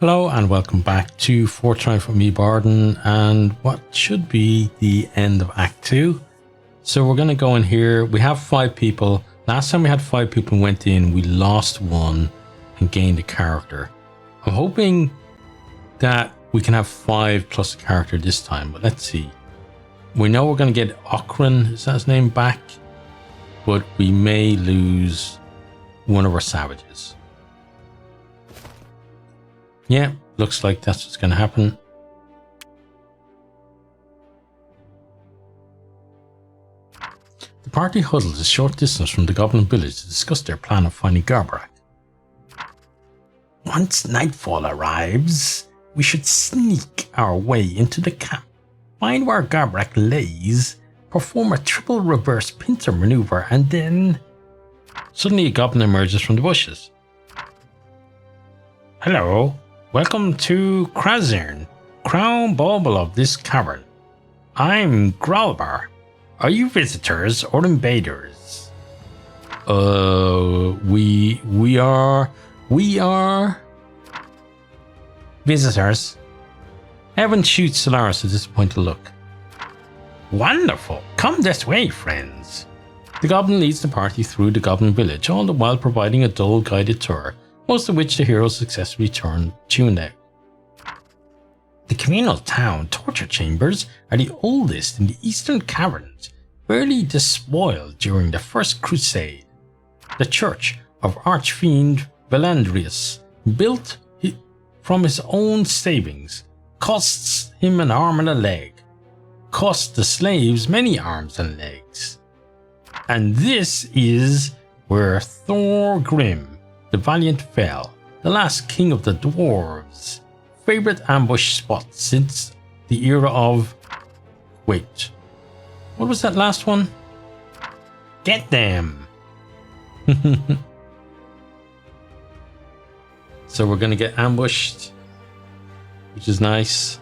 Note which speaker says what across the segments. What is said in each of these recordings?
Speaker 1: Hello and welcome back to Fortify from me, Bardon, and what should be the end of Act 2. So we're going to go in here. We have 5 people. Last time we had 5 people and went in, we lost 1 and gained a character. I'm hoping that we can have 5 plus a character this time, but let's see. We know we're going to get Okran, is that his name, back, but we may lose one of our savages. Yeah, looks like that's what's going to happen. The party huddles a short distance from the Goblin village to discuss their plan of finding Garbrak. Once nightfall arrives, we should sneak our way into the camp, find where Garbrak lays, perform a triple reverse pincer maneuver, and then... Suddenly a goblin emerges from the bushes. Hello. Welcome to Krazern, crown bauble of this cavern. I'm Growlbar. Are you visitors or invaders? We are visitors. Evan shoots Solaris a disappointed look. Wonderful. Come this way, friends. The goblin leads the party through the goblin village, all the while providing a dull guided tour, most of which the heroes successfully tuned out. The communal town torture chambers are the oldest in the eastern caverns, barely despoiled during the First Crusade. The church of Archfiend Velandrius, built from his own savings, costs him an arm and a leg, cost the slaves many arms and legs. And this is where Thorgrim the Valiant fell, the last king of the dwarves. Favorite ambush spot since the era of... Wait. What was that last one? Get them! So we're gonna get ambushed, which is nice.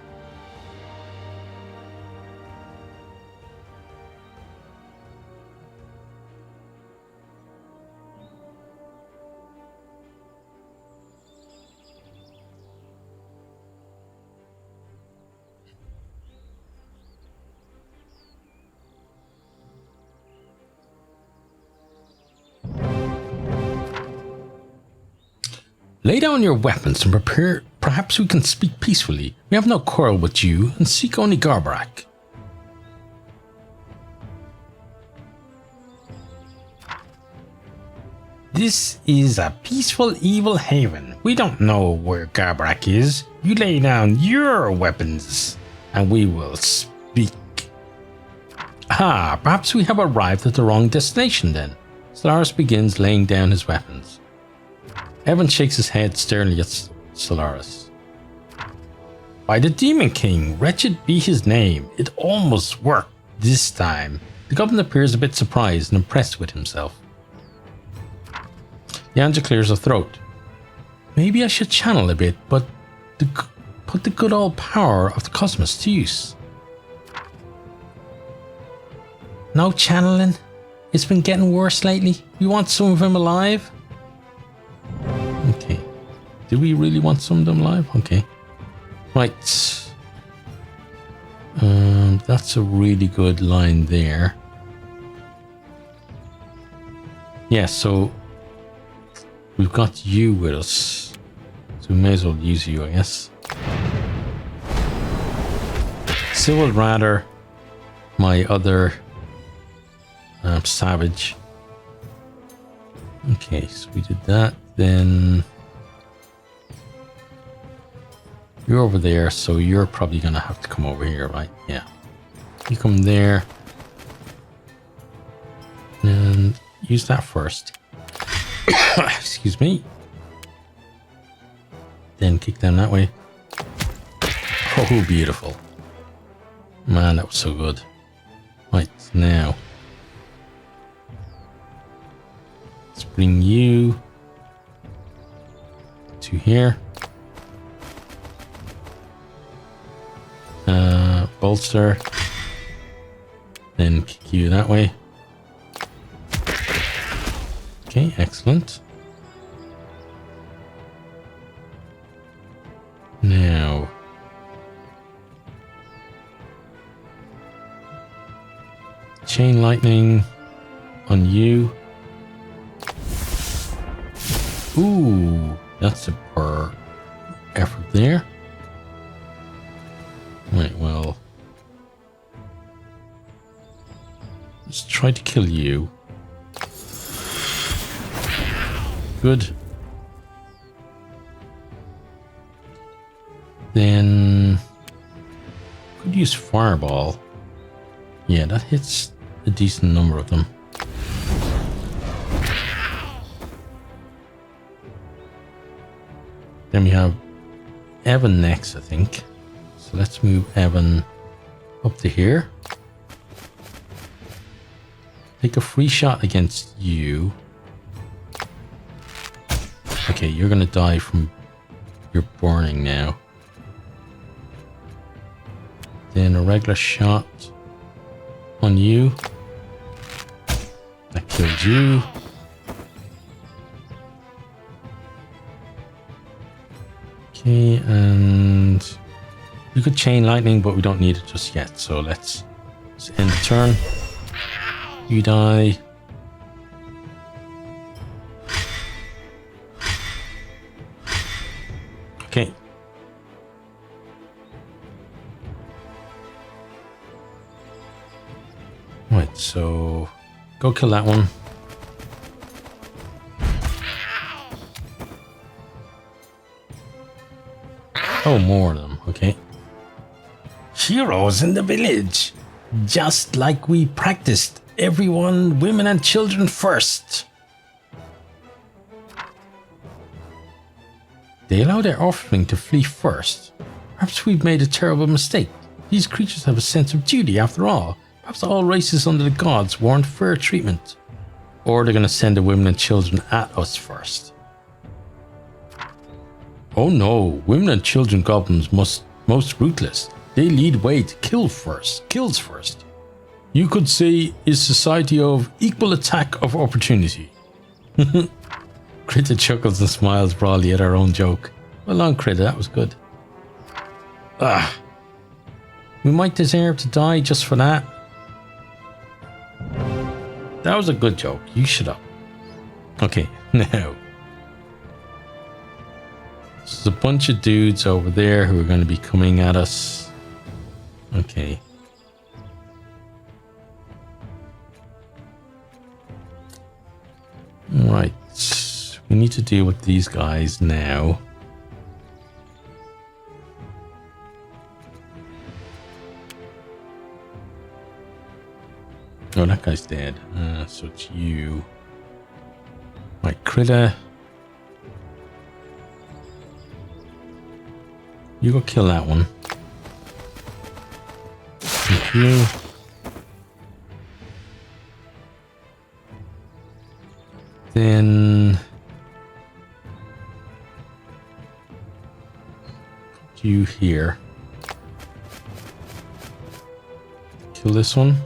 Speaker 1: Lay down your weapons and prepare. Perhaps we can speak peacefully. We have no quarrel with you and seek only Garbrak. This is a peaceful evil haven. We don't know where Garbrak is. You lay down your weapons and we will speak. Ah, perhaps we have arrived at the wrong destination then. Solaris begins laying down his weapons. Evan shakes his head sternly at Solaris. By the Demon King, wretched be his name. It almost worked this time. The goblin appears a bit surprised and impressed with himself. Yanja clears her throat. Maybe I should channel a bit, but put the good old power of the cosmos to use. No channeling. It's been getting worse lately. You want some of him alive? Okay. Do we really want some of them alive? Okay. Right. That's a really good line there. Yeah, so we've got you with us. So we may as well use you, I guess. Still would rather my other savage. Okay, so we did that. Then you're over there, so you're probably gonna have to come over here, right? Yeah. You come there. And use that first. Excuse me. Then kick them that way. Oh, beautiful. Man, that was so good. Right, now. Let's bring you to here. Bolster. Then kick you that way. Okay, excellent. chain lightning on you. Ooh, that's a poor effort there. Right, well, let's try to kill you. Good. Then could use fireball. Yeah, that hits a decent number of them. Then we have Evan next, I think. So let's move Evan up to here. Take a free shot against you. Okay, you're gonna die from your burning now. Then a regular shot on you. That killed you. Okay, and we could chain lightning, but we don't need it just yet. So let's end the turn. You die. Okay. Right, so go kill that one. Oh, more of them. Okay. Heroes in the village. Just like we practiced. Everyone, women and children first. They allow their offspring to flee first. Perhaps we've made a terrible mistake. These creatures have a sense of duty after all. Perhaps all races under the gods warrant fair treatment. Or they're going to send the women and children at us first. Oh no, women and children goblins most ruthless. They lead way to kills first. You could say is society of equal attack of opportunity. Critter chuckles and smiles broadly at our own joke. Well done, Critter, that was good. We might deserve to die just for that. That was a good joke. You shut up. Okay, now. There's a bunch of dudes over there who are going to be coming at us. Okay. Right. We need to deal with these guys now. Oh, that guy's dead. So it's you. Right, Critter. You go kill that one. Thank you. Then put you here. Kill this one.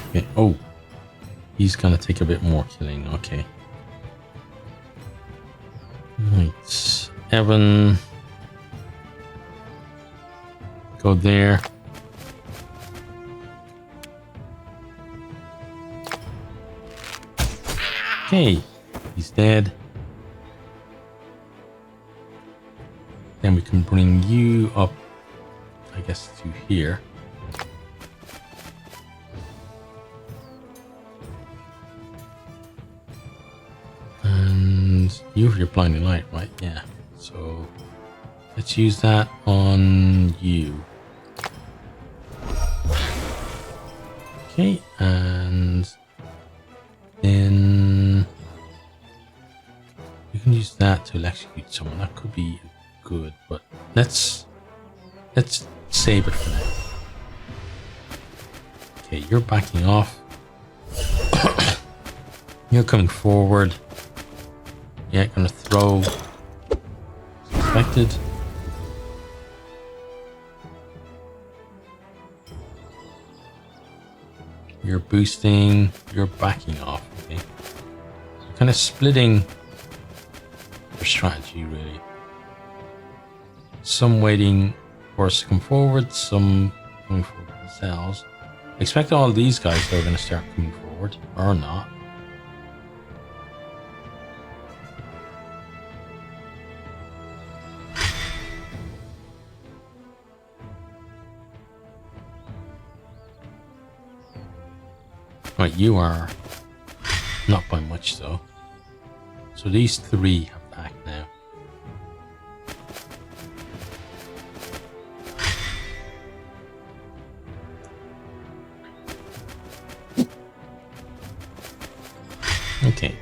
Speaker 1: Okay. Oh, he's gonna take a bit more killing. Okay. Right, Evan. Go there. Okay, he's dead. Then we can bring you up, I guess, to here. And you have your blinding light, right? Yeah. So let's use that on you. Okay, and then you can use that to electrocute someone. That could be good, but let's save it for now. Okay, you're backing off. You're coming forward. Yeah, gonna throw. Suspected. You're boosting. You're backing off. Okay. So kind of splitting your strategy, really. Some waiting for us to come forward. Some coming forward. themselves. Expect all these guys are going to start coming forward, or not. Right, you are not by much though. So these three have to act now. Okay.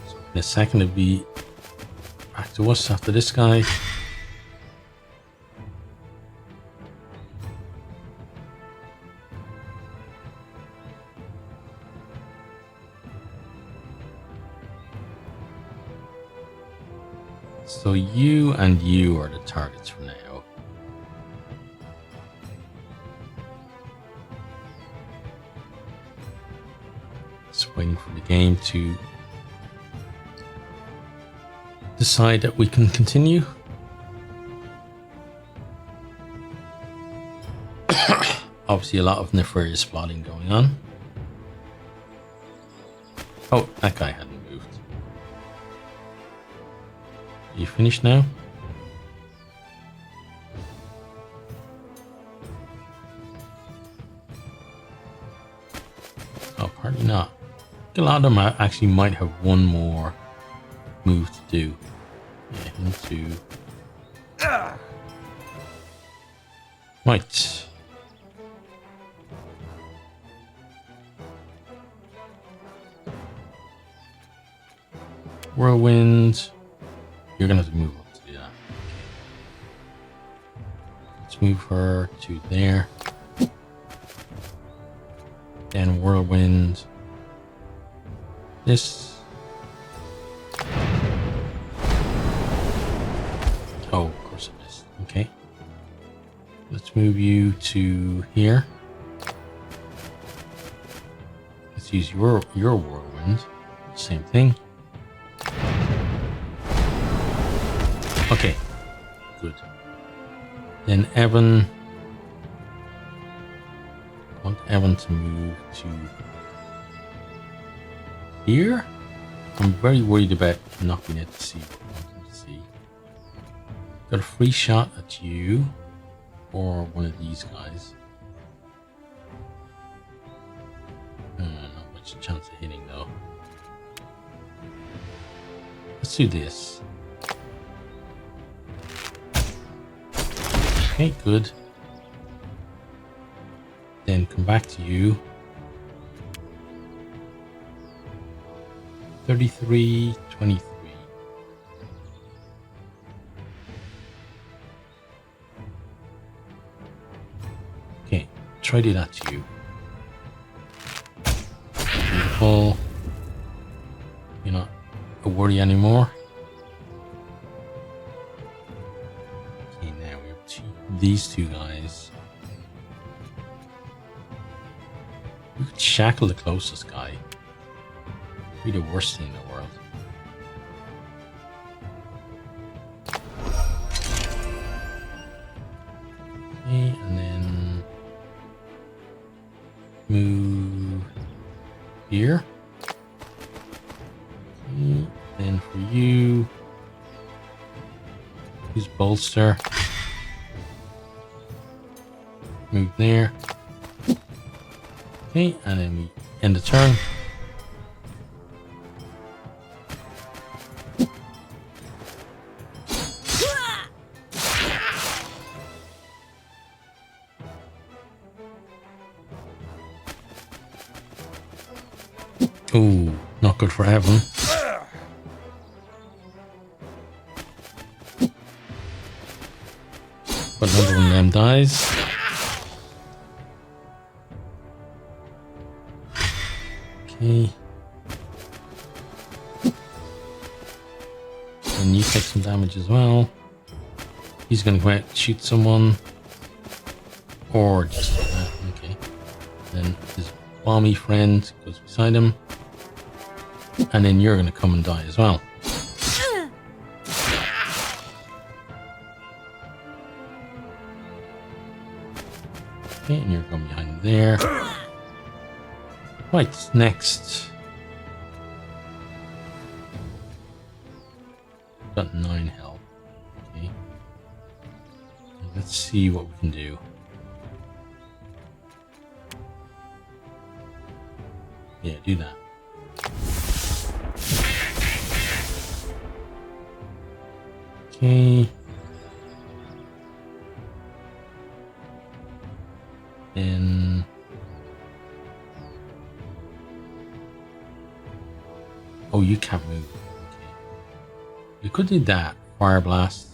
Speaker 1: So in a second it'll be back to us after this guy. So you and you are the targets for now. Just waiting for the game to decide that we can continue. Obviously a lot of nefarious plotting going on. Oh, that guy hadn't moved. You finished now? Oh, apparently not. A lot of them actually might have one more move to do. Yeah, him too. Right. Whirlwind. You're gonna have to move up to do that. Let's move her to there. Then whirlwind. This. Oh, of course it is. Okay. Let's move you to here. Let's use your whirlwind. Same thing. Okay, good. Then Evan. I want Evan to move to here. I'm very worried about not being able to see what I want him to see. Got a free shot at you or one of these guys. Not much chance of hitting though. Let's do this. Okay, good. Then come back to you. 33, 23. Okay, try to do that to you. Beautiful. You're not a worry anymore. These two guys. We could shackle the closest guy. Be the worst thing in the world. Okay, and then move here. Okay, then for you, use bolster. Move there. Okay, and then we end the turn. Oh, not good for Evan. But another one of them dies. Okay. And you take some damage as well. He's gonna go out and shoot someone. Or just okay. Then his balmy friend goes beside him. And then you're gonna come and die as well. Okay, and you're going behind there. Right, next. Got 9 health. Okay. Let's see what we can do. Yeah, do that. Okay. Then oh, you can't move. Okay. You could do that. Fire blast.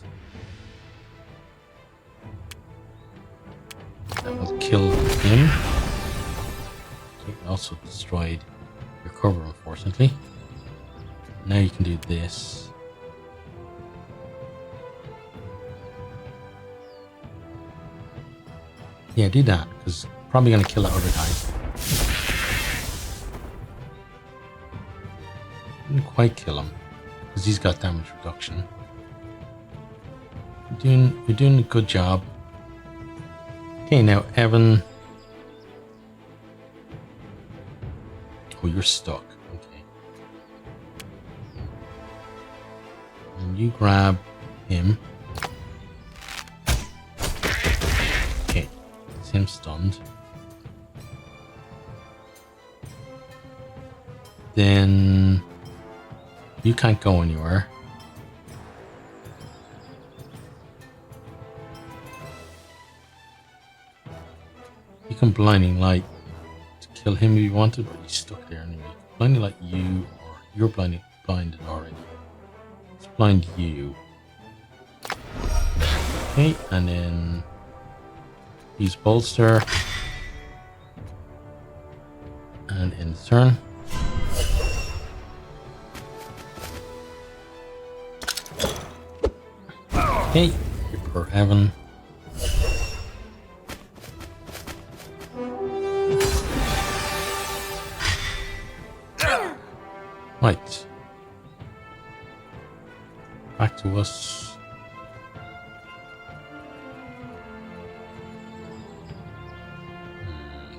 Speaker 1: That will kill him. Okay, also destroyed your cover, unfortunately. Now you can do this. Yeah, do that, because probably going to kill that other guy. Didn't quite kill him, because he's got damage reduction. You're doing a good job. Okay, now Evan. Oh, you're stuck. Okay. And you grab him. Okay, it's him stunned. Then you can't go anywhere. You can blinding light to kill him if you wanted, but he's stuck there anyway. Blinding light you, or you're blinded already. Let's blind you. Okay, and then use bolster. And end the turn. Okay, for Evan. Right. Back to us.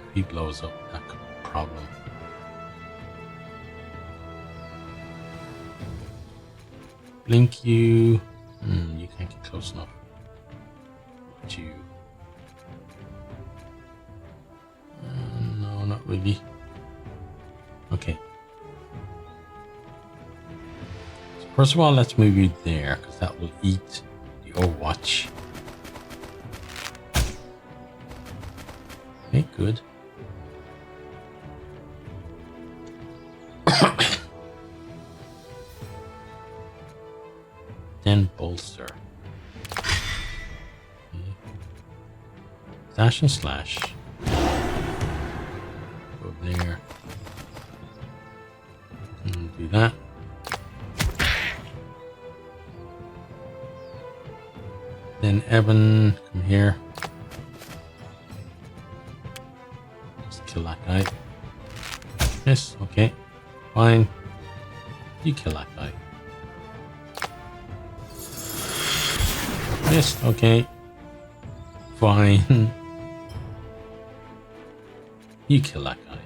Speaker 1: If he blows up, that could be a problem. Blink you. You can't get close enough. But you. No, not really. Okay. So first of all, let's move you there, because that will eat the Overwatch. Okay, good. Then bolster. Okay. Dash and slash. Go there. And do that. Then Evan, come here. Just kill that guy. Yes, okay. Fine. You kill that guy. Yes, okay. Fine. You kill that guy.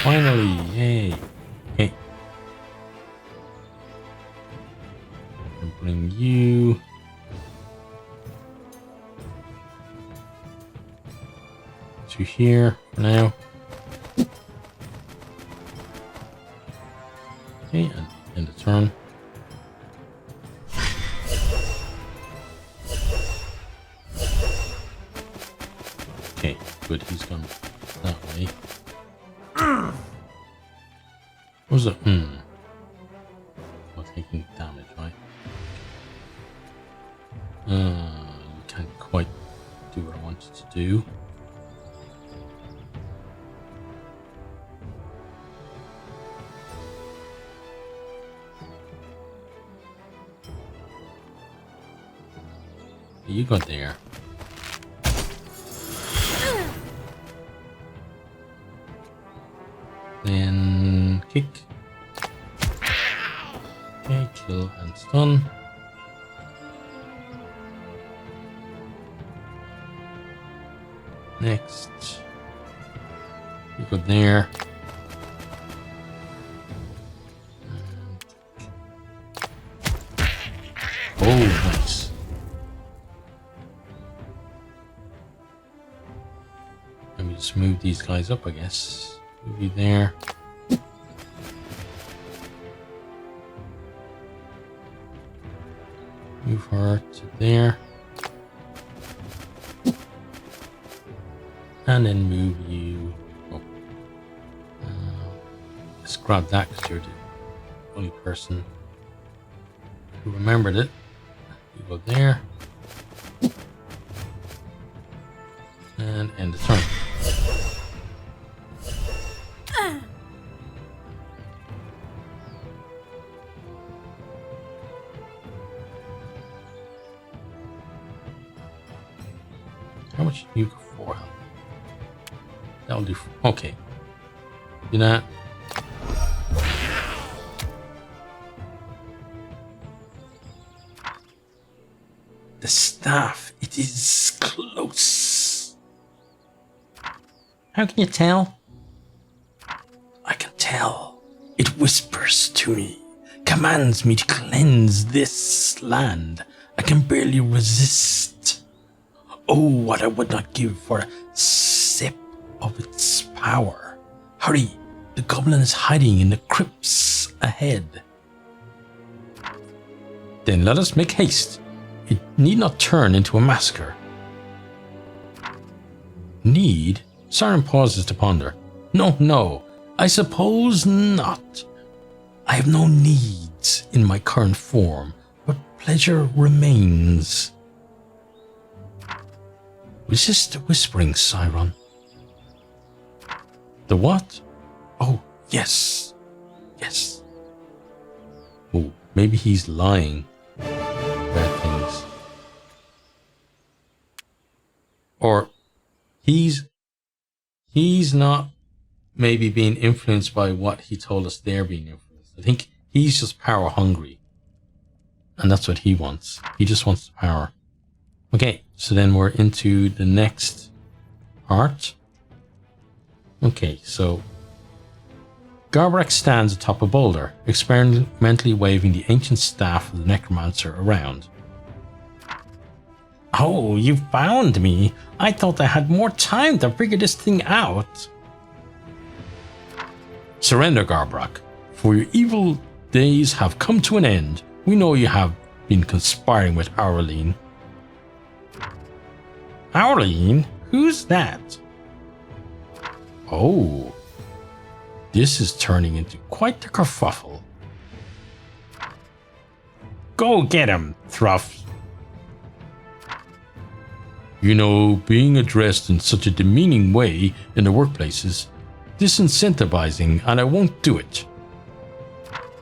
Speaker 1: Finally, yay. Okay. And bring you. To here for now. Okay, and end the turn. Okay, good, he's gone that way. What was it? Not taking damage, right? You can't quite do what I wanted to do. You got there. Then kick. Okay, kill and stun. Next. You go there. Oh, nice. Let me just move these guys up, I guess. Move you there. Move her to there. And then move you up. Let's grab that because you're the only person who remembered it. You go there. And end the turn. How much do you go for? That'll do. Okay. Do that. The staff. It is close. How can you tell? I can tell. It whispers to me, commands me to cleanse this land. I can barely resist. Oh, what I would not give for a sip of its power. Hurry, the goblin is hiding in the crypts ahead. Then let us make haste. It need not turn into a massacre. Need? Siren pauses to ponder. No, I suppose not. I have no needs in my current form, but pleasure remains. Resist the whispering, Siren. The what? Oh, yes. Yes. Oh, maybe he's lying about things. Or he's not maybe being influenced by what he told us they're being influenced. I think he's just power hungry. And that's what he wants. He just wants the power. Okay, so then we're into the next part. Okay, so Garbrak stands atop a boulder, experimentally waving the ancient staff of the necromancer around. Oh, you found me. I thought I had more time to figure this thing out. Surrender, Garbrak, for your evil days have come to an end. We know you have been conspiring with Aureline. Aureline? Who's that? Oh, this is turning into quite the kerfuffle. Go get him, Thruff. You know, being addressed in such a demeaning way in the workplace is disincentivizing, and I won't do it.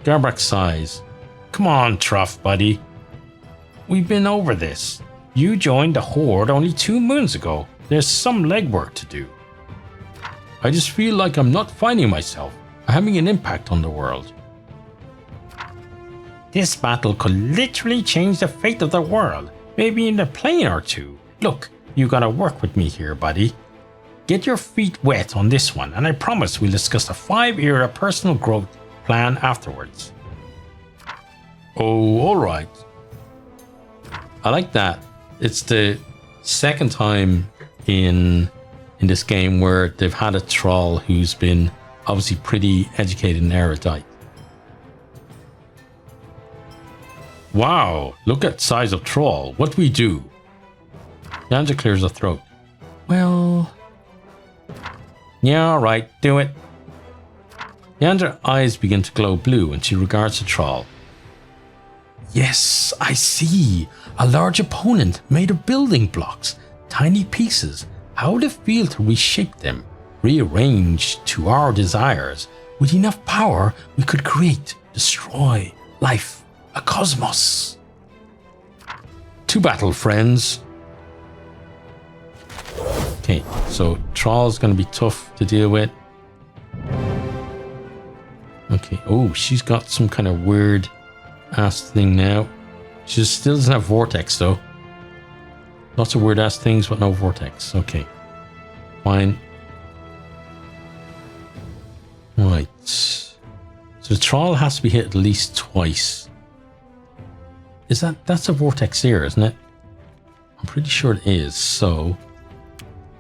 Speaker 1: Garbrak sighs. Come on, Truff, buddy. We've been over this. You joined the Horde only 2 moons ago. There's some legwork to do. I just feel like I'm not finding myself, having an impact on the world. This battle could literally change the fate of the world, maybe in a plane or two. Look, you gotta work with me here, buddy. Get your feet wet on this one, and I promise we'll discuss a 5-year personal growth plan afterwards. Oh, alright. I like that. It's the second time in this game where they've had a troll who's been obviously pretty educated and erudite. Wow, look at size of troll. What do we do? Yanja clears her throat. Well... yeah, alright, do it. Yandra's eyes begin to glow blue and she regards the troll. Yes, I see. A large opponent made of building blocks, tiny pieces. How would it feel to reshape them, rearrange to our desires? With enough power, we could create, destroy, life, a cosmos. To battle, friends. Okay, so Troll's gonna be tough to deal with. Okay, oh, she's got some kind of weird ass thing now. She still doesn't have vortex though. Lots of weird ass things, but no vortex. Okay. Fine. Right. So the troll has to be hit at least twice. Is that's a vortex here, isn't it? I'm pretty sure it is. So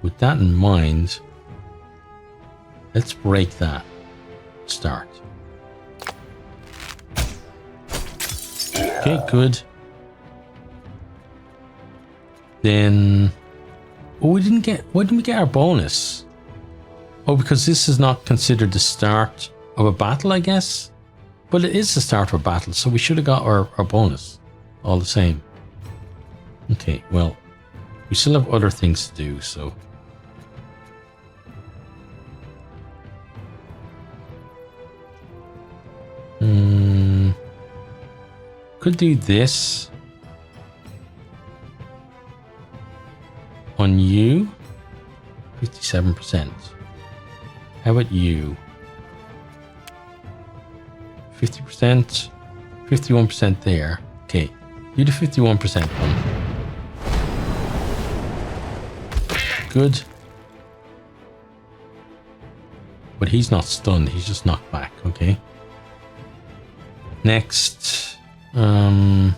Speaker 1: with that in mind, let's break that. Start. Okay, good. Then, oh, why didn't we get our bonus? Oh, because this is not considered the start of a battle, I guess. But it is the start of a battle, so we should have got our bonus all the same. Okay, well, we still have other things to do, so. Could do this on you. 57%. How about you? 50%, 51% there. Okay, do the 51% one. Good. But he's not stunned, he's just knocked back, okay? Next, I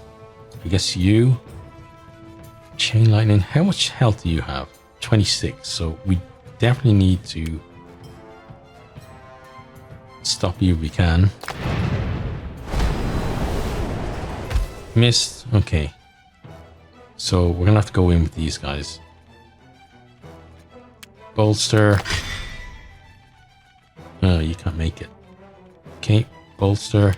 Speaker 1: guess you. Chain lightning. How much health do you have? 26. So we definitely need to stop you if we can. Missed. Okay. So we're gonna have to go in with these guys. Bolster. No, you can't make it. Okay, bolster.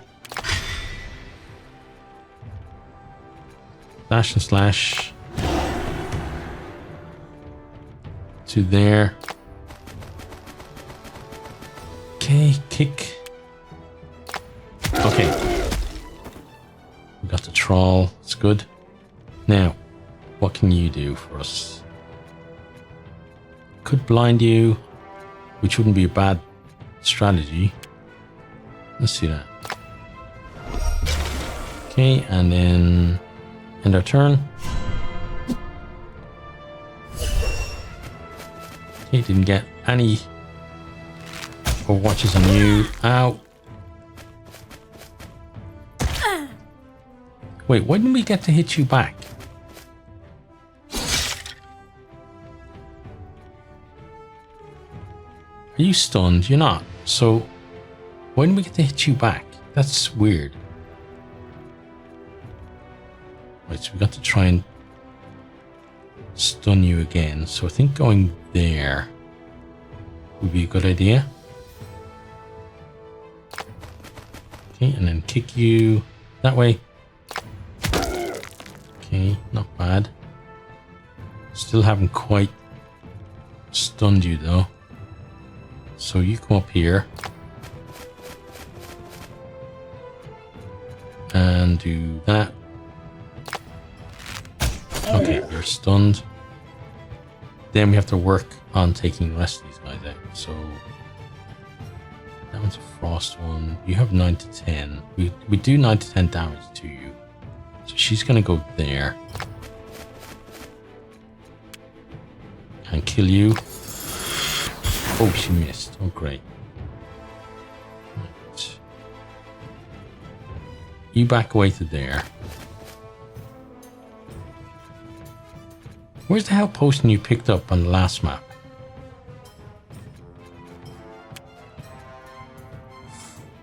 Speaker 1: Slash and slash. To there. Okay, kick. Okay. We got the troll. It's good. Now, what can you do for us? Could blind you, which wouldn't be a bad strategy. Let's see that. Okay, and then end our turn. Okay, didn't get any overwatches on you. Ow. Wait, why didn't we get to hit you back? Are you stunned? You're not. So, why didn't we get to hit you back? That's weird. Right, so we got to try and stun you again. So I think going there would be a good idea. Okay, and then kick you that way. Okay, not bad. Still haven't quite stunned you though. So you come up here and do that. Okay, you're stunned. Then we have to work on taking the rest of these guys out. So that one's a frost one. You have 9 to 10. We do 9 to 10 damage to you. So she's gonna go there and kill you. Oh, she missed. Oh, great. Right. You back away to there. Where's the help potion you picked up on the last map?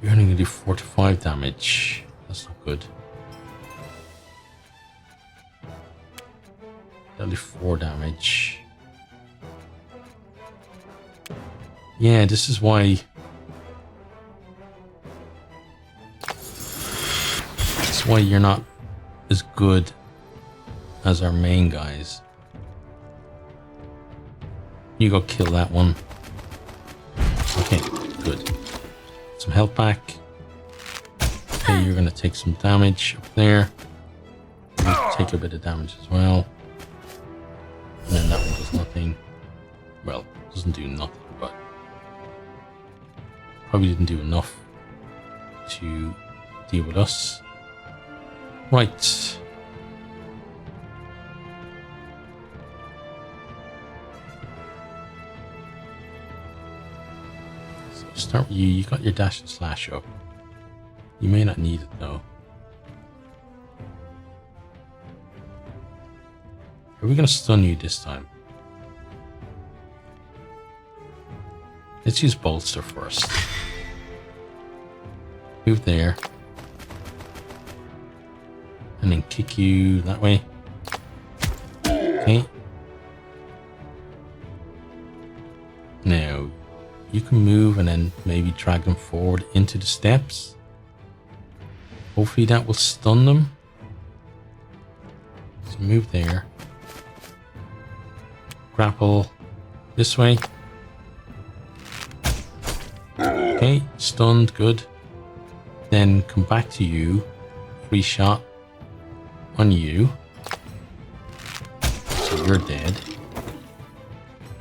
Speaker 1: You're only going to do 45 damage. That's not good. That'll do 4 damage. Yeah, this is why... That's why you're not as good as our main guys. You go kill that one. Okay, good. Some health back. Okay, you're gonna take some damage up there. You take a bit of damage as well. And then that one does nothing. Well, doesn't do nothing, but probably didn't do enough to deal with us. Right. Start with you. You got your dash and slash up. You may not need it though. Are we going to stun you this time? Let's use bolster first. Move there. And then kick you that way. Okay. Now, you can move and then maybe drag them forward into the steps. Hopefully that will stun them. So move there. Grapple this way. Okay, stunned, good. Then come back to you. Free shot on you. So you're dead.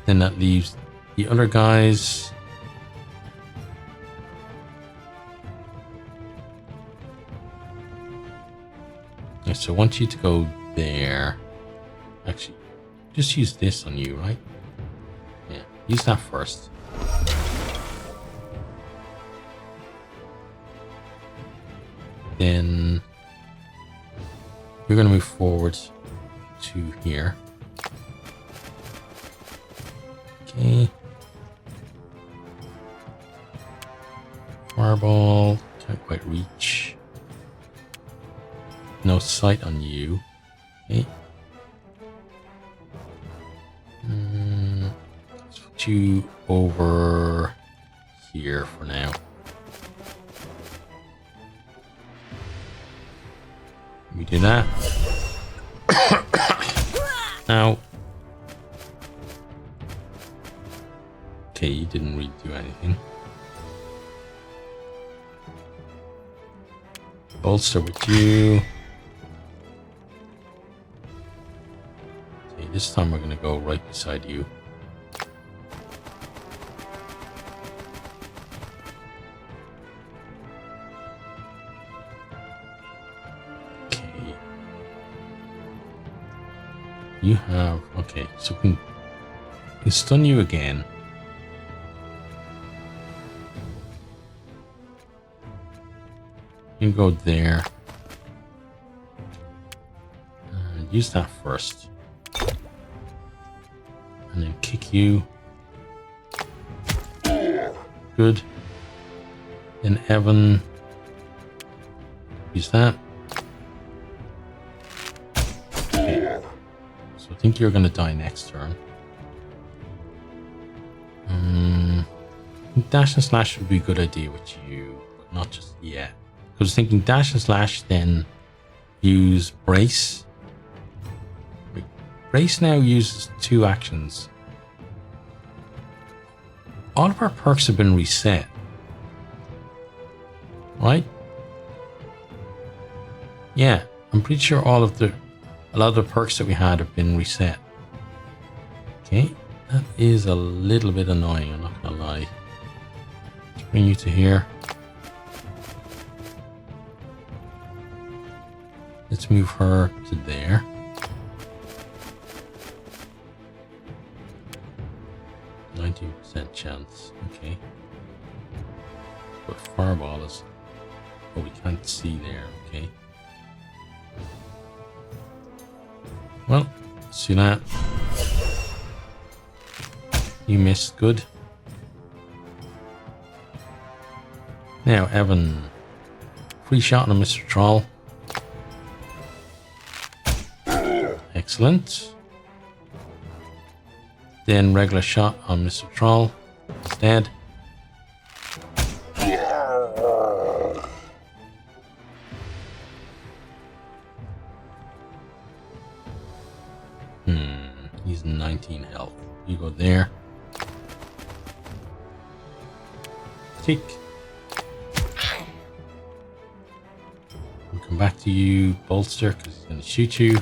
Speaker 1: Then that leaves the other guys. Yeah, so I want you to go there. Actually, just use this on you, right? Yeah, use that first. Then we're going to move forward to here. Okay. Fireball, can't quite reach. No sight on you. Okay. Let's put you over here for now. We do that. Now. Okay, you didn't really do anything. Bolster with you. Okay, this time we're gonna go right beside you. You have, okay, so we can stun you again. You can go there. Use that first. And then kick you. Good. Then Evan. Use that. I think you're going to die next turn. Dash and slash would be a good idea with you, but not just yet. I was thinking dash and slash, then use brace. Brace now uses 2 actions. All of our perks have been reset. Right? Yeah, I'm pretty sure a lot of the perks that we had have been reset. Okay, that is a little bit annoying, I'm not gonna lie. Let's bring you to here. Let's move her to there. %, chance, okay. But fireball is, oh, we can't see there, okay. Well, see that. You missed, good. Now, Evan. Free shot on Mr. Troll. Excellent. Then regular shot on Mr. Troll. He's dead. He's 19 health. You go there. Tick. We'll come back to you, bolster, because he's going to shoot you.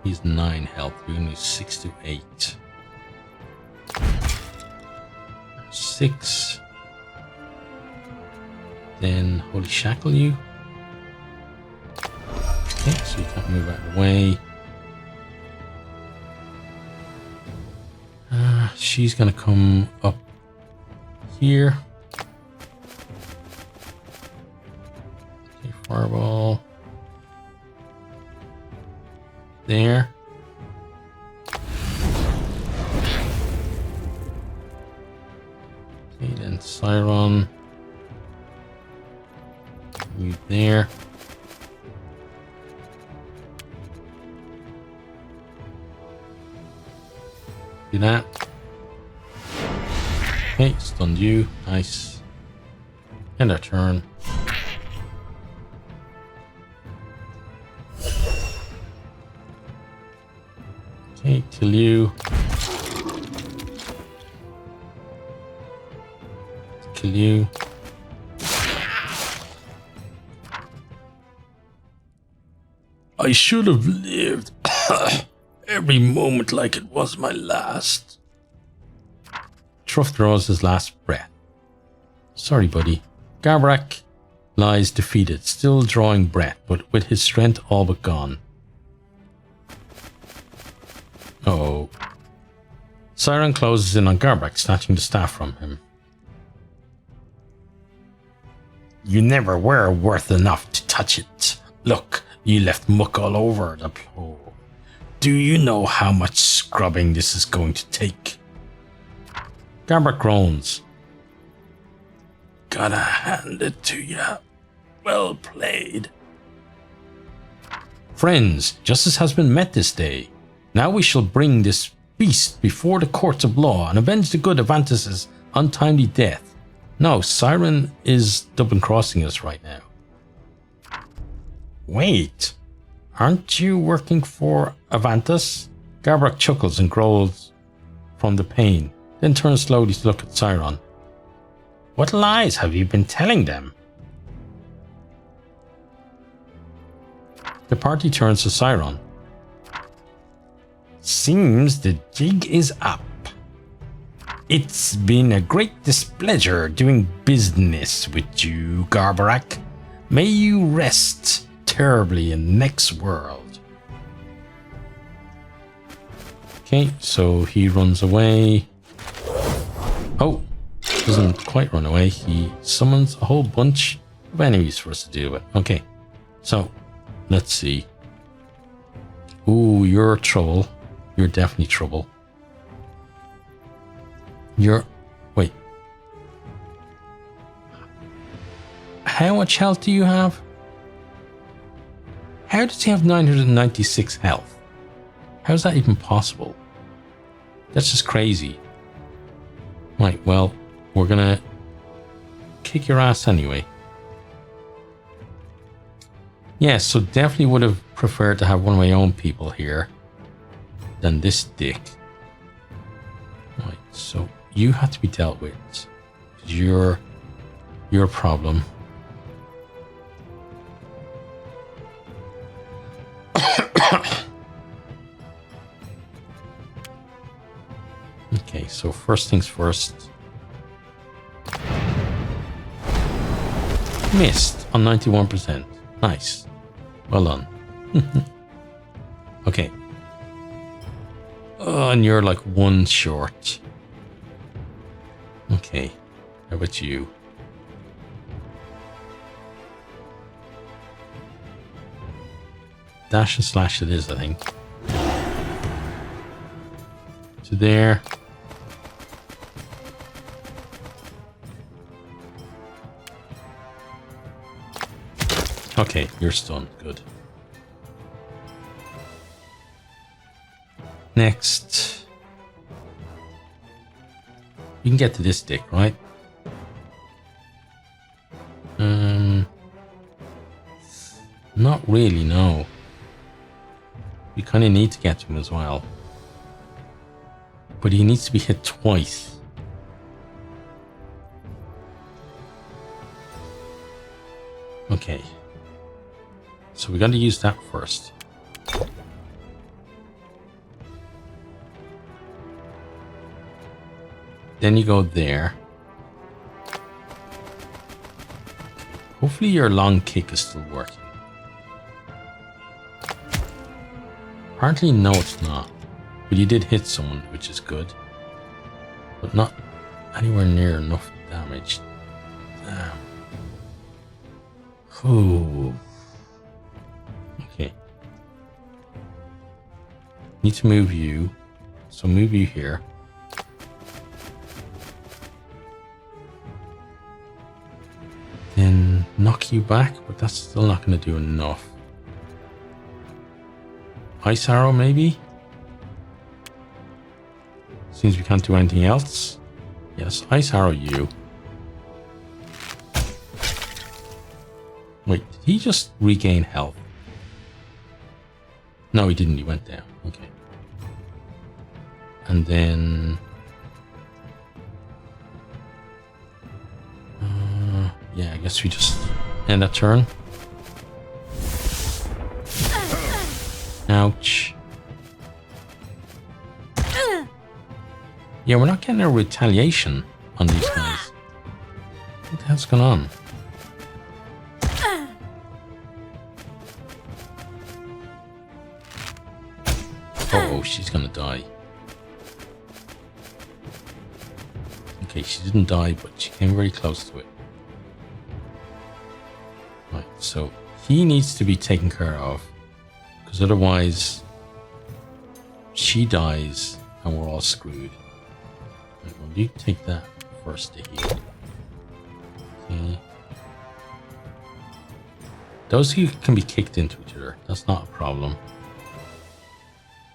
Speaker 1: He's 9 health. You're going to 6 to 8. 6. Then Holy Shackle you. Okay, so you can't move out of the way. she's gonna come up here. Okay, fireball. There. Okay, then Siren. You there. Do that. Okay, stunned you. Nice. End our turn. Okay, kill you. Kill you. I should have lived every moment like it was my last. Truff draws his last breath. Sorry, buddy. Garbrak lies defeated, still drawing breath, but with his strength all but gone. Uh-oh. Siren closes in on Garbrak, snatching the staff from him. You never were worth enough to touch it. Look, you left muck all over the floor. Do you know how much scrubbing this is going to take? Garbrak groans. Gotta hand it to ya. Well played. Friends, justice has been met this day. Now we shall bring this beast before the courts of law and avenge the good Avantis' untimely death. No, Siren is double-crossing us right now. Wait, aren't you working for Avantis? Garbrak chuckles and growls from the pain, then turns slowly to look at Siren. What lies have you been telling them? The party turns to Siren. Seems the jig is up. It's been a great displeasure doing business with you, Garbrak. May you rest terribly in the next world. Okay, so he runs away. Oh, doesn't quite run away. He summons a whole bunch of enemies for us to deal with. Okay, so let's see. Ooh, you're trouble. You're definitely trouble. Wait. How much health do you have? How does he have 996 health? How is that even possible? That's just crazy. Right, well, we're gonna kick your ass anyway. Yeah, so definitely would have preferred to have one of my own people here than this dick. Right, so you have to be dealt with. Your problem. Okay, so first things first. Missed on 91%. Nice. Well done. Okay. Oh, and you're like one short. Okay. How about you? Dash and slash it is, I think. To there. Okay, you're stunned. Good. Next. You can get to this dick, right? Not really, no. We kind of need to get to him as well. But he needs to be hit twice. Okay. So we got to use that first. Then you go there. Hopefully your long kick is still working. Apparently no, it's not. But you did hit someone, which is good. but not anywhere near enough damage. Damn. Ooh. Okay. Need to move you. So move you here. Then knock you back, but that's still not going to do enough. Ice arrow, maybe? Seems we can't do anything else. Yes, ice arrow you. Wait, did he just regain health? No, he didn't. He went down. Okay. And then... yeah, I guess we just end that turn. Ouch. Yeah, we're not getting a retaliation on these guys. What the hell's going on? Uh-oh, she's gonna die. Okay, she didn't die, but she came very close to it. Right, so he needs to be taken care of, because otherwise she dies and we're all screwed. Right, well, you take that first to heal. Okay. Those two can be kicked into each other. That's not a problem.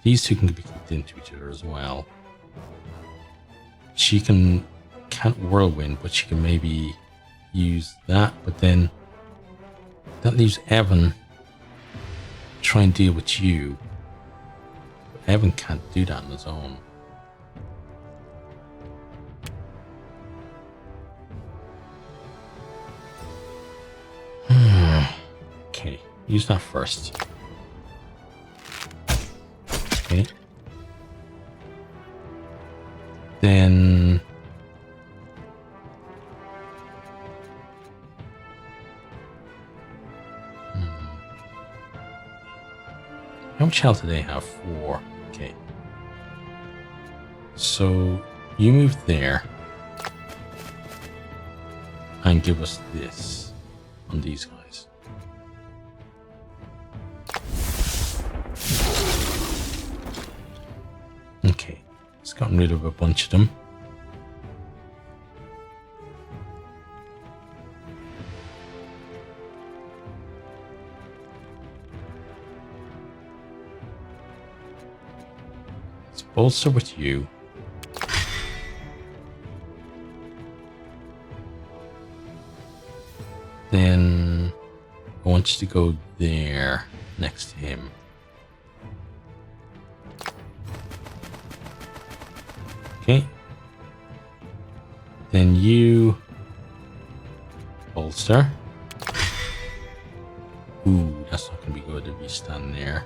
Speaker 1: These two can be kicked into each other as well. She can't whirlwind, but she can maybe use that, but then that leaves Evan try and deal with you. But Evan can't do that on his own. Okay, use that first. Okay. Then how much health do they have? 4. Okay. So you move there and give us this on these guys. Okay, it's gotten rid of a bunch of them. Let's bolster with you. Then I want you to go there next to him. Okay. Then you bolster. Ooh, that's not going to be good if you stand there.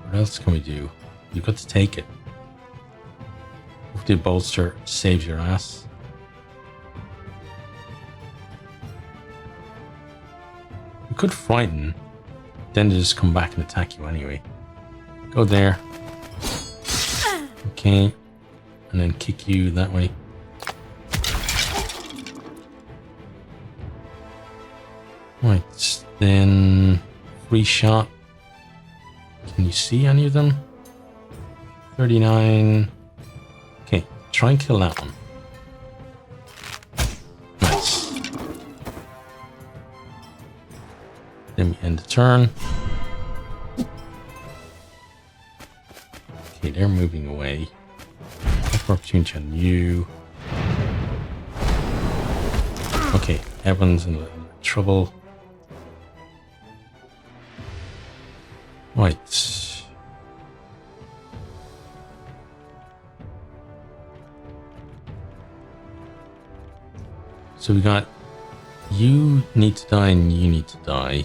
Speaker 1: What else can we do? You've got to take it. Hopefully bolster saves your ass. We could frighten, then they just come back and attack you anyway. Go there. Okay. And then kick you that way. Right, then free shot. Can you see any of them? 39. Okay, try and kill that one. Nice. Then we end the turn. Okay, they're moving away. Opportunity on you. Okay, Evan's in trouble. Right. So we got you need to die and you need to die.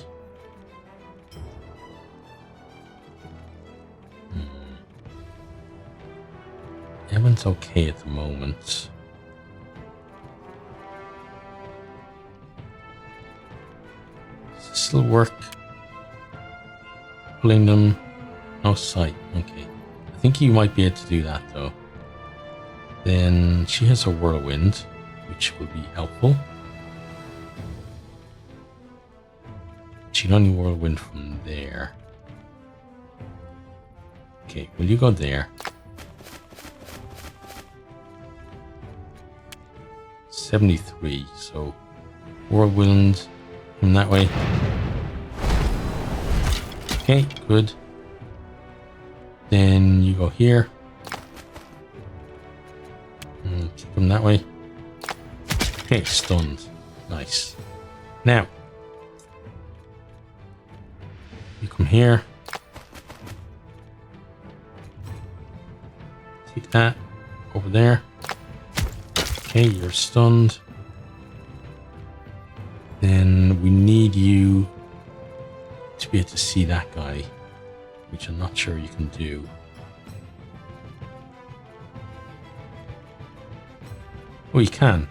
Speaker 1: Evan's okay at the moment. Does this still work? Pulling them. No sight. Okay. I think you might be able to do that though. Then she has a whirlwind, which will be helpful. She can only whirlwind from there. Okay, will you go there? 73, so whirlwind him that way. Okay, good. Then you go here. And keep him that way. Okay, stunned. Nice. Now, you come here. Take that over there. Okay, you're stunned. Then we need you to be able to see that guy, which I'm not sure you can do. Oh, you can.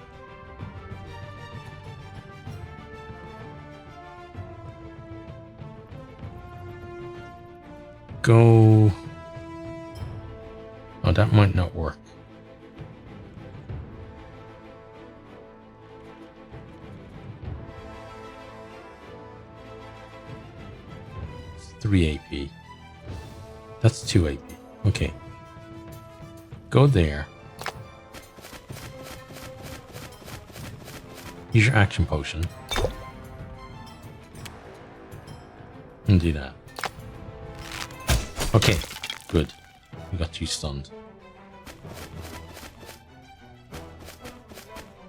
Speaker 1: Go. Oh, that might not work. It's 3 AP. That's 2 AP. Okay. Go there. Use your action potion. And do that. Okay, good. We got you stunned.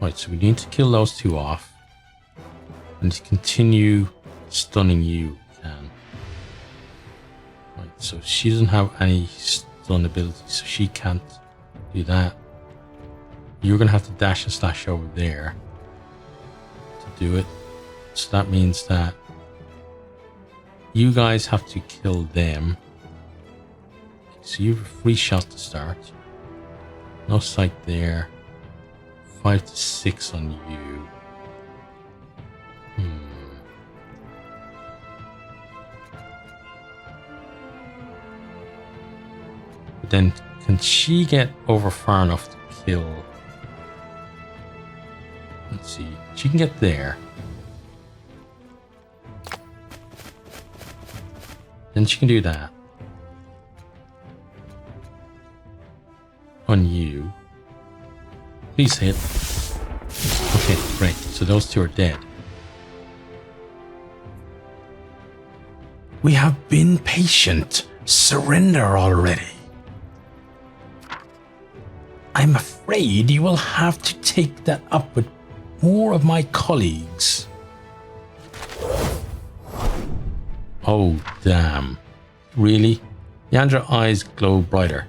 Speaker 1: Right, so we need to kill those two off. And to continue stunning you, can. Right, so she doesn't have any stun ability, so she can't do that. You're going to have to dash and slash over there to do it. So that means that you guys have to kill them. So you have a free shot to start. No sight there. 5 to 6 on you. But then, can she get over far enough to kill? Let's see. She can get there. Then she can do that. On you. Please hit. Okay, great. So those two are dead. We have been patient. Surrender already. I'm afraid you will have to take that up with more of my colleagues. Oh, damn. Really? Yandra's eyes glow brighter.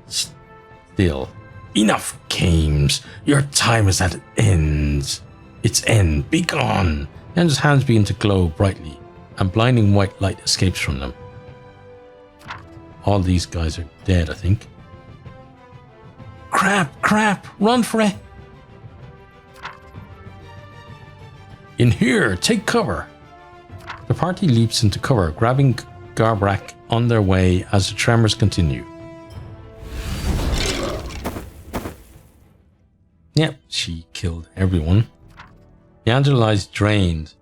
Speaker 1: Still. Enough games. Your time is at its end. Be gone. Yandra's hands begin to glow brightly, and blinding white light escapes from them. All these guys are dead, I think. Crap, run for it. In here, take cover. The party leaps into cover, grabbing Garbrak on their way as the tremors continue. Yep, she killed everyone. Yandra lies drained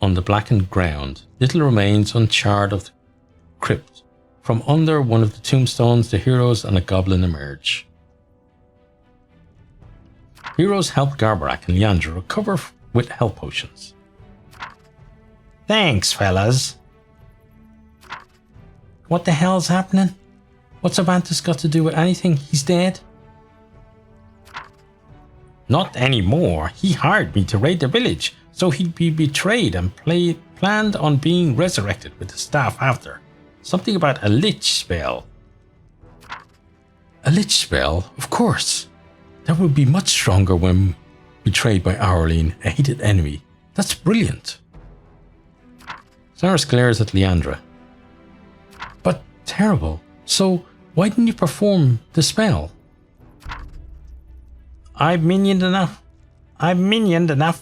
Speaker 1: on the blackened ground. Little remains uncharred of the crypt. From under one of the tombstones, the heroes and a goblin emerge. Heroes help Garbrak and Yandra recover with health potions. Thanks, fellas. What the hell's happening? What's Abantus got to do with anything? He's dead? Not anymore. He hired me to raid the village, so he'd be betrayed and planned on being resurrected with the staff after. Something about a lich spell. A lich spell? Of course. That would be much stronger when betrayed by Aureline, a hated enemy. That's brilliant. Cyrus glares at Leandra. But terrible. So why didn't you perform the spell? I've minioned enough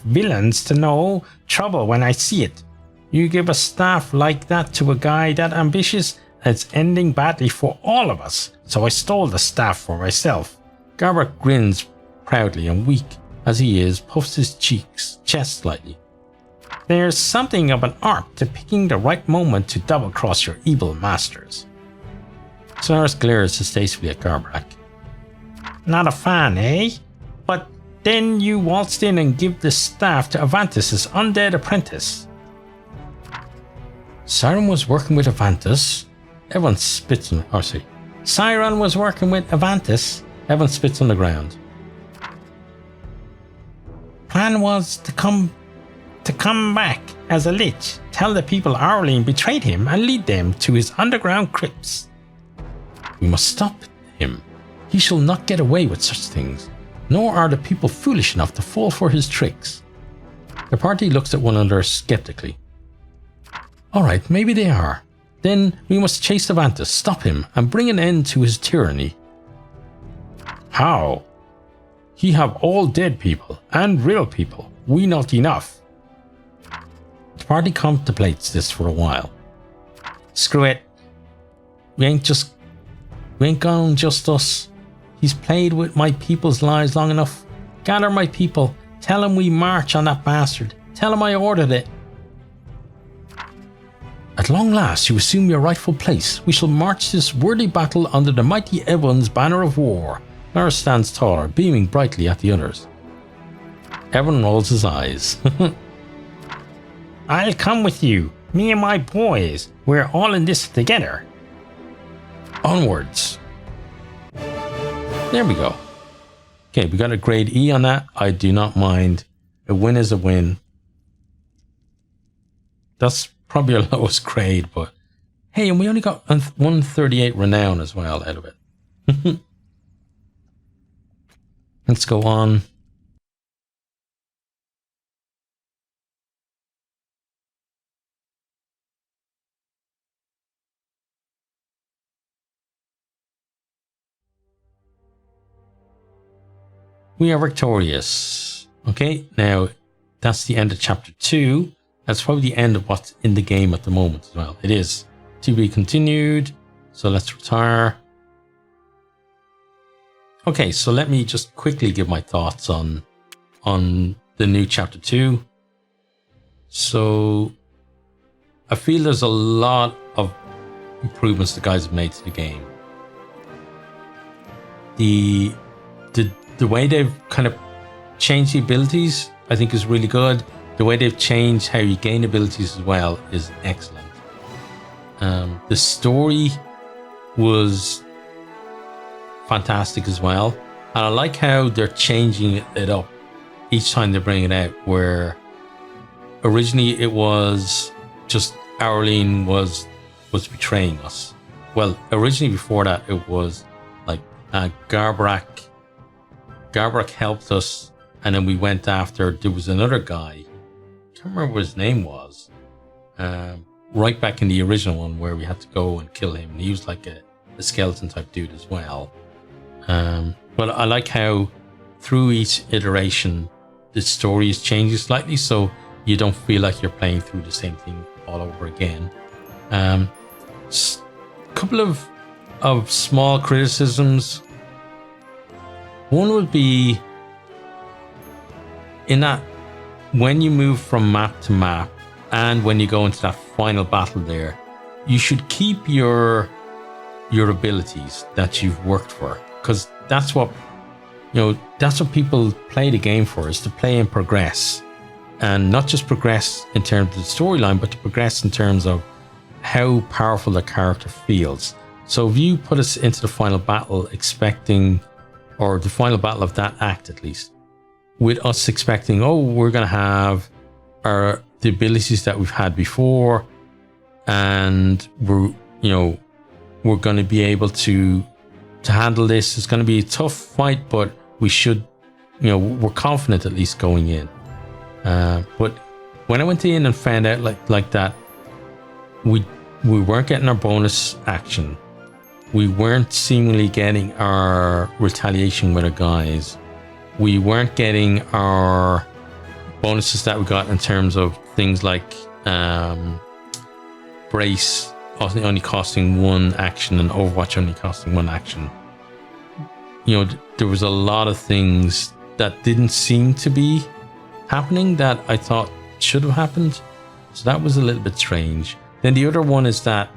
Speaker 1: villains to know trouble when I see it. You give a staff like that to a guy that ambitious, it's ending badly for all of us. So I stole the staff for myself. Garbrak grins proudly and weak as he is, puffs his chest slightly. There's something of an art to picking the right moment to double-cross your evil masters. Solaris glares distastefully at Garbrak. Not a fan, eh? But then you waltzed in and give the staff to Avantis' undead apprentice. Siren was working with Avantis. Everyone spits on... Oh, sorry. Siren was working with Avantis. Everyone spits on the ground. Plan was to come back as a lich, tell the people Arlene betrayed him and lead them to his underground crypts. We must stop him. He shall not get away with such things, nor are the people foolish enough to fall for his tricks. The party looks at one another skeptically. Alright, maybe they are. Then we must chase Avantis, stop him, and bring an end to his tyranny. How? He have all dead people, and real people. We not enough. The party contemplates this for a while. Screw it. We ain't gone just us. He's played with my people's lives long enough. Gather my people. Tell him we march on that bastard. Tell him I ordered it. At long last you assume your rightful place. We shall march this worthy battle under the mighty Evan's banner of war. Lars stands taller, beaming brightly at the others. Evan rolls his eyes. I'll come with you. Me and my boys. We're all in this together. Onwards. There we go. Okay, we got a grade E on that. I do not mind. A win is a win. That's probably our lowest grade, but hey, and we only got 138 renown as well out of it. Let's go on. We are victorious. Okay, now that's the end of chapter 2. That's probably the end of what's in the game at the moment as well. It is to be continued. So let's retire. Okay, so let me just quickly give my thoughts on the new chapter 2. So I feel there's a lot of improvements the guys have made to the game. The way they've kind of changed the abilities, I think, is really good. The way they've changed how you gain abilities as well is excellent. The story was fantastic as well. And I like how they're changing it up each time they bring it out, where originally it was just Arlene was betraying us. Well, originally before that it was like Garbrak helped us, and then we went after, there was another guy, I can't remember what his name was, right back in the original one where we had to go and kill him, and he was like a skeleton type dude as well. But I like how through each iteration the story is changing slightly, so you don't feel like you're playing through the same thing all over again. A couple of small criticisms. One would be in that when you move from map to map and when you go into that final battle there, you should keep your abilities that you've worked for, because that's what people play the game for, is to play and progress, and not just progress in terms of the storyline, but to progress in terms of how powerful the character feels. So if you put us into the final battle expecting, or the final battle of that act at least, with us expecting, oh, we're going to have the abilities that we've had before, and we're going to be able to handle this. It's going to be a tough fight, but we should, we're confident at least going in. But when I went in and found out like that, we weren't getting our bonus action. We weren't seemingly getting our retaliation with our guys. We weren't getting our bonuses that we got in terms of things like Brace only costing one action and Overwatch only costing one action. there was a lot of things that didn't seem to be happening that I thought should have happened. So that was a little bit strange. Then the other one is that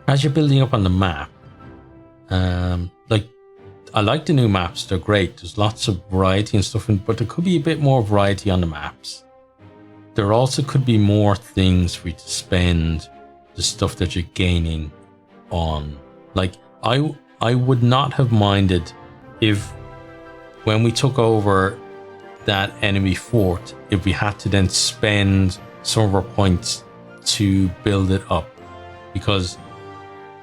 Speaker 1: as you're building up on the map, like I like the new maps, they're great. There's lots of variety and stuff, but there could be a bit more variety on the maps. There also could be more things for you to spend the stuff that you're gaining on. Like I would not have minded if when we took over that enemy fort, if we had to then spend some of our points to build it up, because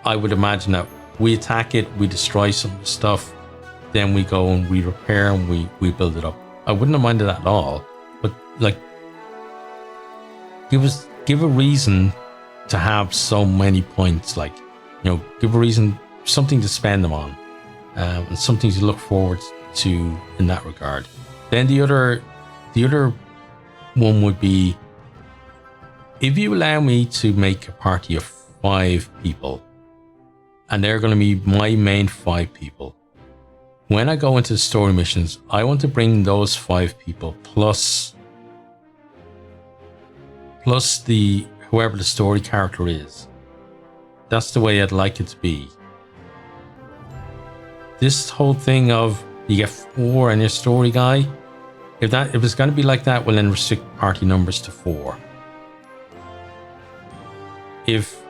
Speaker 1: I would imagine that we attack it, we destroy some of the stuff, then we go and we repair and we build it up. I wouldn't have minded that at all, but like give a reason to have so many points, like, give a reason, something to spend them on, and something to look forward to in that regard. Then the other one would be, if you allow me to make a party of 5 people, and they're going to be my main 5 people, when I go into the story missions, I want to bring those 5 people plus the whoever the story character is. That's the way I'd like it to be. This whole thing of you get 4 and your story guy, if it's going to be like that, we'll then restrict party numbers to 4. If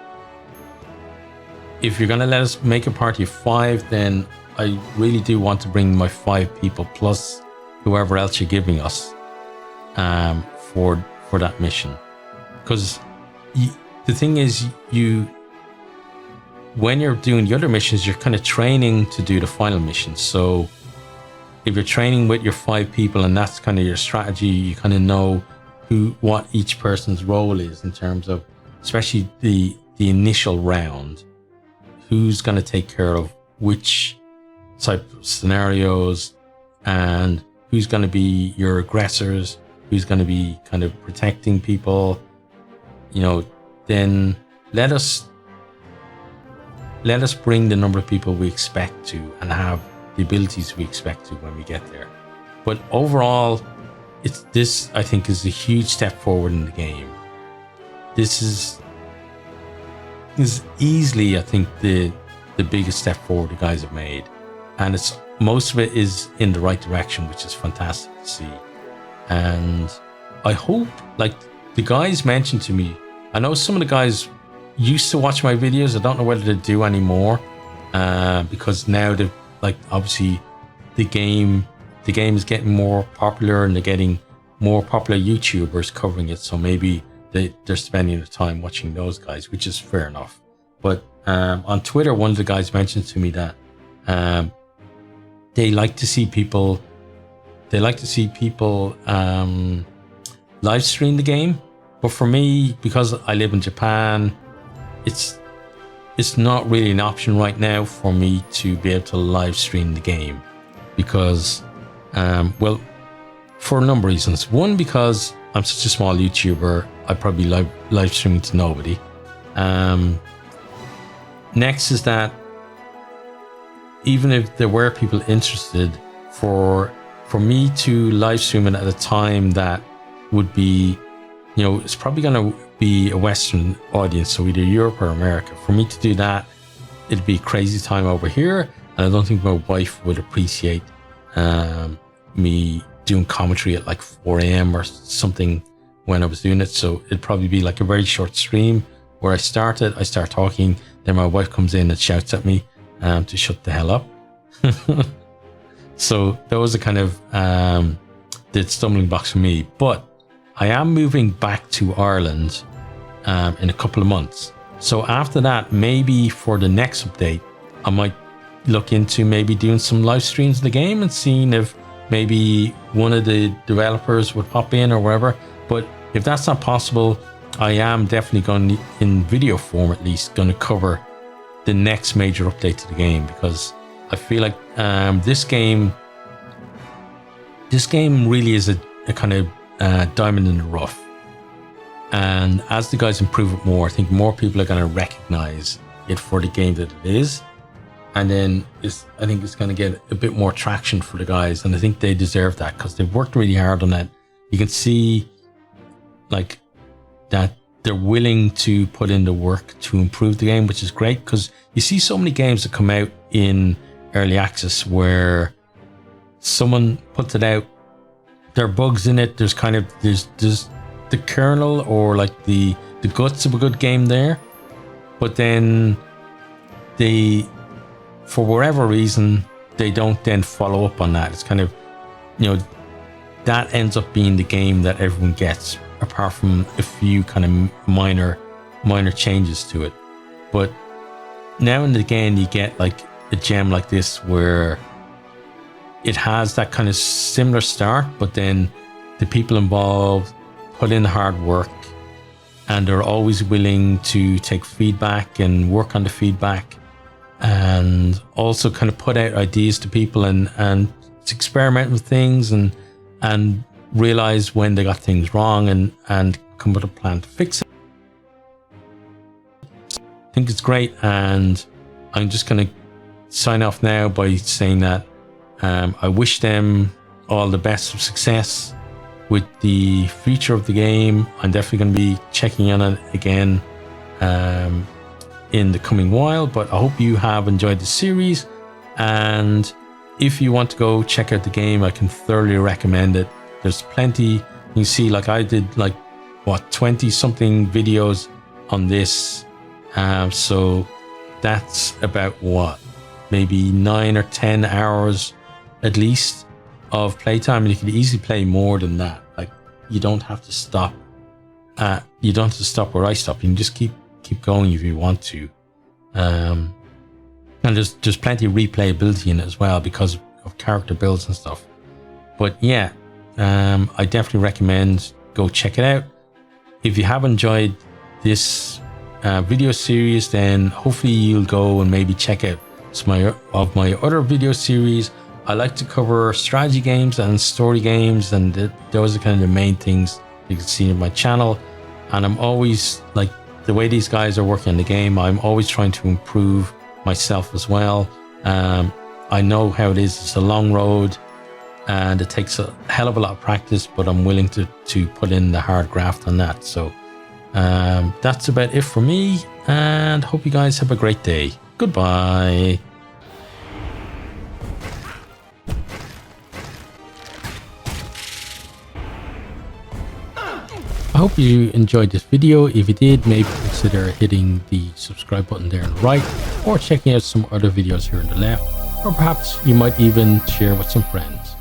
Speaker 1: you're going to let us make a party of 5, then I really do want to bring my 5 people plus whoever else you're giving us for that mission. Because the thing is, when you're doing the other missions, you're kind of training to do the final mission. So if you're training with your 5 people and that's kind of your strategy, you kind of know what each person's role is in terms of, especially the initial round, who's going to take care of which type of scenarios, and who's going to be your aggressors, who's going to be kind of protecting people. Then let us bring the number of people we expect to and have the abilities we expect to when we get there. But overall, this I think is a huge step forward in the game. This is easily, I think, the biggest step forward the guys have made, and most of it is in the right direction, which is fantastic to see. And I hope, like the guys mentioned to me, I know some of the guys used to watch my videos. I don't know whether they do anymore, because now they've, like, obviously the game is getting more popular and they're getting more popular YouTubers covering it. So maybe they're spending their time watching those guys, which is fair enough. But on Twitter, one of the guys mentioned to me that they like to see people live stream the game. But for me, because I live in Japan, it's not really an option right now for me to be able to live stream the game, because well, for a number of reasons. One, because I'm such a small YouTuber, I probably live streaming to nobody. Next is that even if there were people interested, for me to live stream it at a time that would be, it's probably going to be a Western audience, so either Europe or America. For me to do that, it'd be crazy time over here, and I don't think my wife would appreciate me doing commentary at like 4 a.m. or something when I was doing it. So it'd probably be like a very short stream where I start talking, then my wife comes in and shouts at me to shut the hell up. So those are kind of the stumbling blocks for me. But I am moving back to Ireland in a couple of months. So after that, maybe for the next update, I might look into maybe doing some live streams of the game and seeing if maybe one of the developers would pop in or whatever. But if that's not possible, I am definitely going to, in video form at least, going to cover the next major update to the game, because I feel like this game really is a kind of diamond in the rough. And as the guys improve it more, I think more people are going to recognize it for the game that it is. and then I think it's going to get a bit more traction for the guys, and I think they deserve that because they've worked really hard on that. You can see like that they're willing to put in the work to improve the game, which is great, because you see so many games that come out in early access where someone puts it out, there are bugs in it, there's the kernel or like the guts of a good game there, but then they, for whatever reason, they don't then follow up on that. It's kind of, you know, that ends up being the game that everyone gets, apart from a few kind of minor changes to it. But now and again you get like a gem like this where it has that kind of similar start, but then the people involved put in the hard work and they're always willing to take feedback and work on the feedback, and also kind of put out ideas to people and experiment with things and realize when they got things wrong and come with a plan to fix it. I think it's great, and I'm just going to sign off now by saying that I wish them all the best of success with the future of the game. I'm definitely going to be checking in on it again in the coming while, but I hope you have enjoyed the series, and if you want to go check out the game, I can thoroughly recommend it. There's plenty. You can see, like, I did like what 20 something videos on this, so that's about what, maybe 9 or 10 hours at least of playtime, and you can easily play more than that. Like, you don't have to stop where I stop. You can just keep going if you want to, and there's plenty of replayability in it as well because of character builds and stuff. But yeah, I definitely recommend go check it out. If you have enjoyed this video series, then hopefully you'll go and maybe check out some of my other video series. I like to cover strategy games and story games, and those are kind of the main things you can see in my channel. And I'm always, like, the way these guys are working on the game, I'm always trying to improve myself as well. I know how it is. It's a long road and it takes a hell of a lot of practice, but I'm willing to put in the hard graft on that. So that's about it for me, and hope you guys have a great day. Goodbye. I hope you enjoyed this video. If you did, maybe consider hitting the subscribe button there on the right, or checking out some other videos here on the left, or perhaps you might even share with some friends.